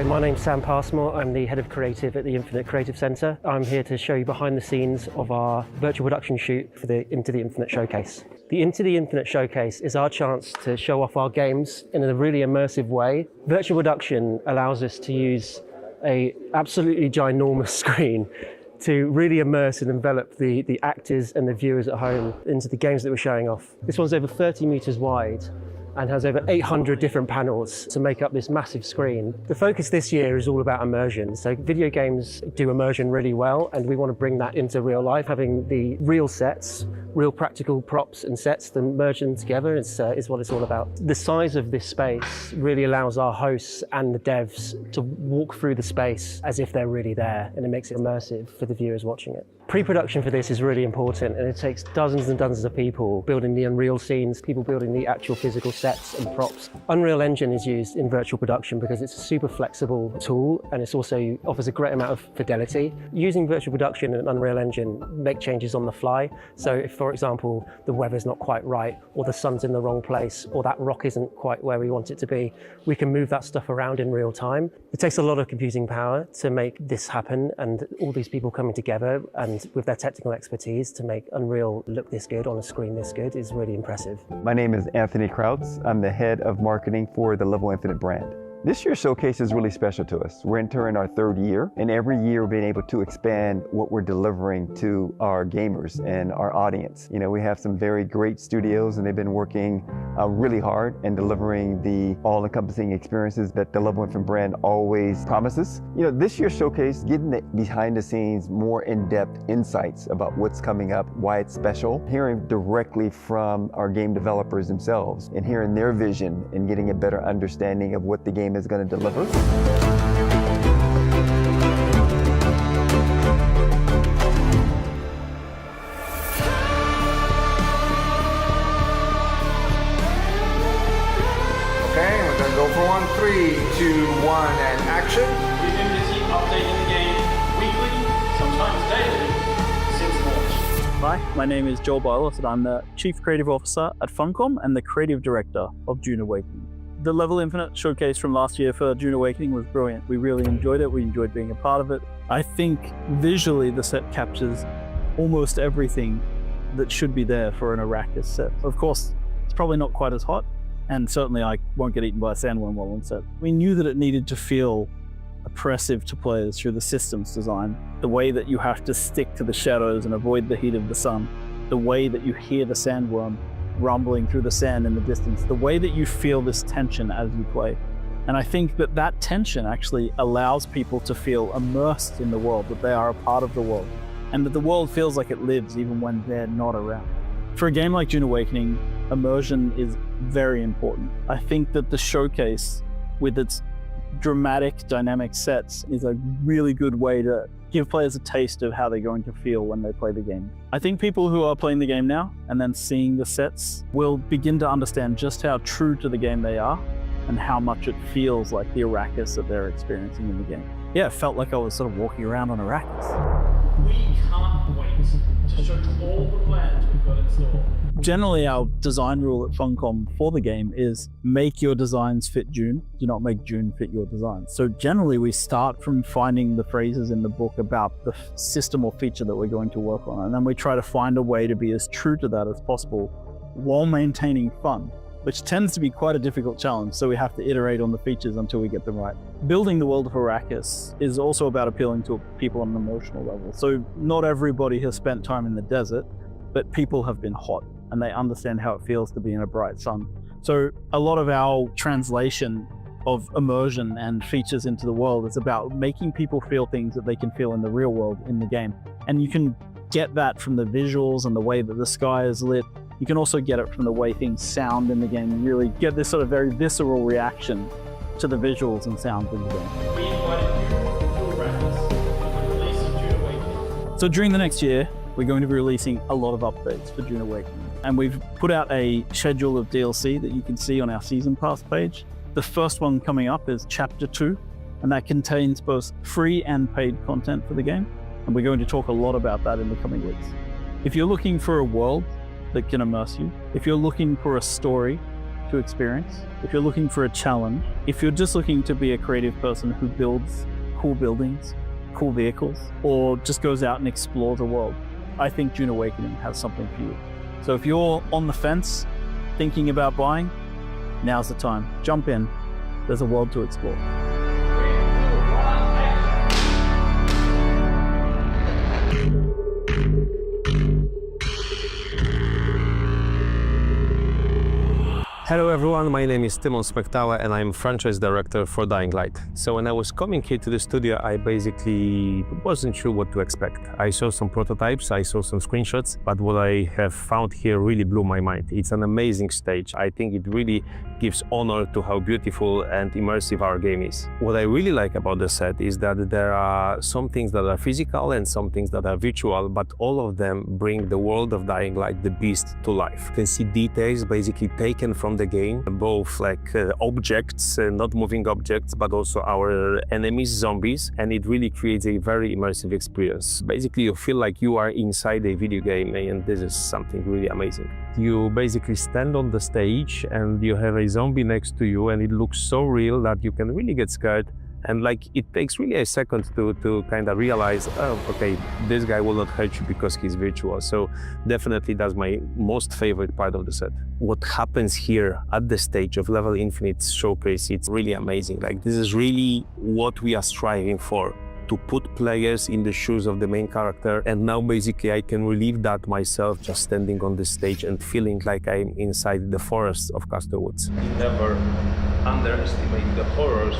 Hi, my name's Sam Passmore. I'm the Head of Creative at the Infinite Creative Centre. I'm here to show you behind the scenes of our virtual production shoot for the Into the Infinite Showcase. The Into the Infinite Showcase is our chance to show off our games in a really immersive way. Virtual production allows us to use an absolutely ginormous screen to really immerse and envelop the actors and the viewers at home into the games that we're showing off. This one's over 30 metres wide and has over 800 different panels to make up this massive screen. The focus this year is all about immersion. So video games do immersion really well, and we want to bring that into real life, having the real sets, real practical props and sets, then merge them together is what it's all about. The size of this space really allows our hosts and the devs to walk through the space as if they're really there, and it makes it immersive for the viewers watching it. Pre-production for this is really important, and it takes dozens and dozens of people building the Unreal scenes, people building the actual physical sets and props. Unreal Engine is used in virtual production because it's a super flexible tool, and it also offers a great amount of fidelity. Using virtual production and Unreal Engine make changes on the fly. So if, for example, the weather's not quite right, or the sun's in the wrong place, or that rock isn't quite where we want it to be, we can move that stuff around in real time. It takes a lot of computing power to make this happen, and all these people coming together and with their technical expertise to make Unreal look this good on a screen this good is really impressive. My name is Anthony Krautz. I'm the head of marketing for the Level Infinite brand. This year's showcase is really special to us. We're entering our third year, and every year we're being able to expand what we're delivering to our gamers and our audience. You know, we have some very great studios, and they've been working really hard and delivering the all-encompassing experiences that the Level Infinite brand always promises. You know, this year's showcase, getting the behind the scenes, more in-depth insights about what's coming up, why it's special, hearing directly from our game developers themselves, and hearing their vision and getting a better understanding of what the game is going to deliver. Okay, we're going to go for one. 3, 2, 1, and action. We've been busy updating the game weekly, sometimes daily, since launch. Hi, my name is Joel Bylos, and I'm the Chief Creative Officer at Funcom and the Creative Director of Dune Awakening. The Level Infinite showcase from last year for Dune Awakening was brilliant. We really enjoyed it. We enjoyed being a part of it. I think visually the set captures almost everything that should be there for an Arrakis set. Of course, it's probably not quite as hot, and certainly I won't get eaten by a sandworm while on set. We knew that it needed to feel oppressive to players through the systems design. The way that you have to stick to the shadows and avoid the heat of the sun. The way that you hear the sandworm rumbling through the sand in the distance, the way that you feel this tension as you play. And I think that that tension actually allows people to feel immersed in the world, that they are a part of the world, and that the world feels like it lives even when they're not around. For a game like Dune Awakening, immersion is very important. I think that the showcase, with its dramatic, dynamic sets, is a really good way to give players a taste of how they're going to feel when they play the game. I think people who are playing the game now and then seeing the sets will begin to understand just how true to the game they are and how much it feels like the Arrakis that they're experiencing in the game. Yeah, it felt like I was sort of walking around on Arrakis. We can't wait to show you all the plans we've got in store. Generally, our design rule at Funcom for the game is make your designs fit Dune, do not make Dune fit your design. So generally, we start from finding the phrases in the book about the system or feature that we're going to work on, and then we try to find a way to be as true to that as possible while maintaining fun, which tends to be quite a difficult challenge, so we have to iterate on the features until we get them right. Building the world of Arrakis is also about appealing to people on an emotional level. So not everybody has spent time in the desert, but people have been hot, and they understand how it feels to be in a bright sun. So a lot of our translation of immersion and features into the world is about making people feel things that they can feel in the real world in the game. And you can get that from the visuals and the way that the sky is lit. You can also get it from the way things sound in the game. You really get this sort of very visceral reaction to the visuals and sounds in the game. We invited you to Arrakis for the release of Dune Awakening. So during the next year, we're going to be releasing a lot of updates for Dune Awakening. And we've put out a schedule of DLC that you can see on our Season Pass page. The first one coming up is Chapter 2, and that contains both free and paid content for the game. And we're going to talk a lot about that in the coming weeks. If you're looking for a world that can immerse you, if you're looking for a story to experience, if you're looking for a challenge, if you're just looking to be a creative person who builds cool buildings, cool vehicles, or just goes out and explores the world, I think Dune Awakening has something for you. So if you're on the fence, thinking about buying, now's the time. Jump in. There's a world to explore. Hello everyone, my name is Timon Smektała and I'm franchise director for Dying Light. So when I was coming here to the studio, I basically wasn't sure what to expect. I saw some prototypes, I saw some screenshots, but what I have found here really blew my mind. It's an amazing stage. I think it really gives honor to how beautiful and immersive our game is. What I really like about the set is that there are some things that are physical and some things that are virtual, but all of them bring the world of Dying Light, the beast, to life. You can see details basically taken from the game, both like objects, not moving objects, but also our enemies, zombies, and it really creates a very immersive experience. Basically, you feel like you are inside a video game, and this is something really amazing. You basically stand on the stage and you have a zombie next to you, and it looks so real that you can really get scared. And like it takes really a second to kind of realize, oh, okay, this guy will not hurt you because he's virtual. So definitely that's my most favorite part of the set. What happens here at the stage of Level Infinite Showcase, it's really amazing. Like this is really what we are striving for, to put players in the shoes of the main character. And now basically I can relive that myself, just standing on the stage and feeling like I'm inside the forests of Castle Woods. Never underestimate the horrors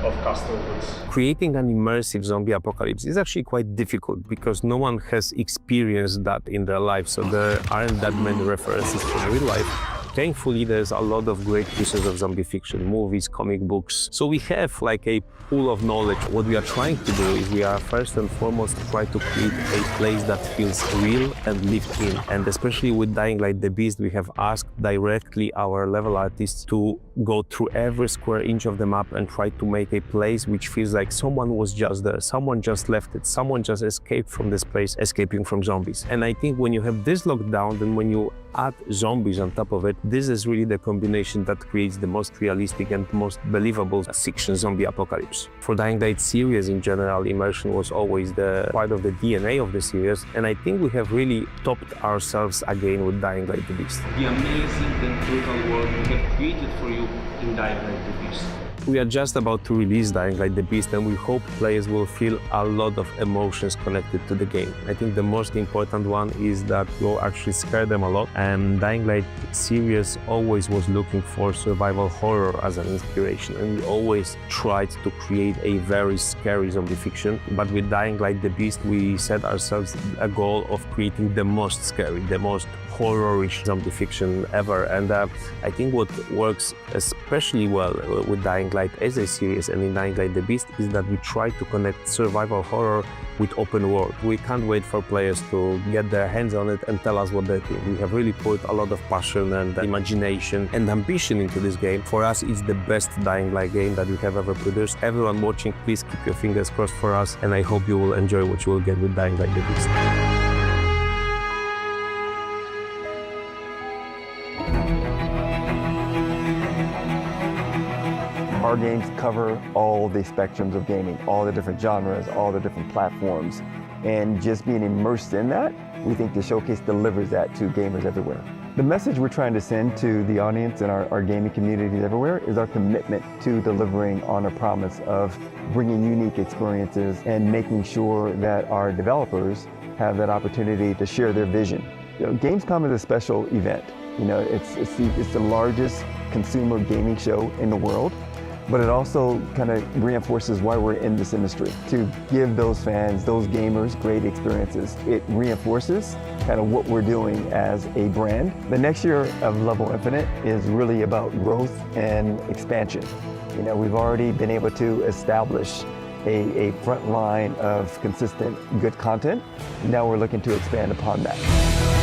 of Castle Woods. Creating an immersive zombie apocalypse is actually quite difficult because no one has experienced that in their life, so there aren't that many references from real life. Thankfully, there's a lot of great pieces of zombie fiction, movies, comic books. So we have like a pool of knowledge. What we are trying to do is we are first and foremost try to create a place that feels real and lived in. And especially with Dying Light the Beast, we have asked directly our level artists to go through every square inch of the map and try to make a place which feels like someone was just there, someone just left it, someone just escaped from this place, escaping from zombies. And I think when you have this locked down, then when you add zombies on top of it, this is really the combination that creates the most realistic and most believable fiction zombie apocalypse. For Dying Light series in general, immersion was always the part of the DNA of the series, and I think we have really topped ourselves again with Dying Light the Beast. The amazing and brutal world we have created for you in Dying Light the Beast. We are just about to release Dying Light the Beast, and we hope players will feel a lot of emotions connected to the game. I think the most important one is that you'll actually scare them a lot, and Dying Light series always was looking for survival horror as an inspiration, and we always tried to create a very scary zombie fiction. But with Dying Light the Beast, we set ourselves a goal of creating the most scary, the most horror-ish zombie fiction ever. And I think what works especially well with Dying Light as a series and in Dying Light the Beast is that we try to connect survival horror with open world. We can't wait for players to get their hands on it and tell us what they think. We have really put a lot of passion and imagination and ambition into this game. For us, it's the best Dying Light game that we have ever produced. Everyone watching, please keep your fingers crossed for us, and I hope you will enjoy what you will get with Dying Light the Beast. Our games cover all the spectrums of gaming, all the different genres, all the different platforms. And just being immersed in that, we think the showcase delivers that to gamers everywhere. The message we're trying to send to the audience and our gaming communities everywhere is our commitment to delivering on a promise of bringing unique experiences and making sure that our developers have that opportunity to share their vision. You know, Gamescom is a special event. You know, it's the largest consumer gaming show in the world, but it also kind of reinforces why we're in this industry, to give those fans, those gamers, great experiences. It reinforces kind of what we're doing as a brand. The next year of Level Infinite is really about growth and expansion. You know, we've already been able to establish a front line of consistent good content. Now we're looking to expand upon that.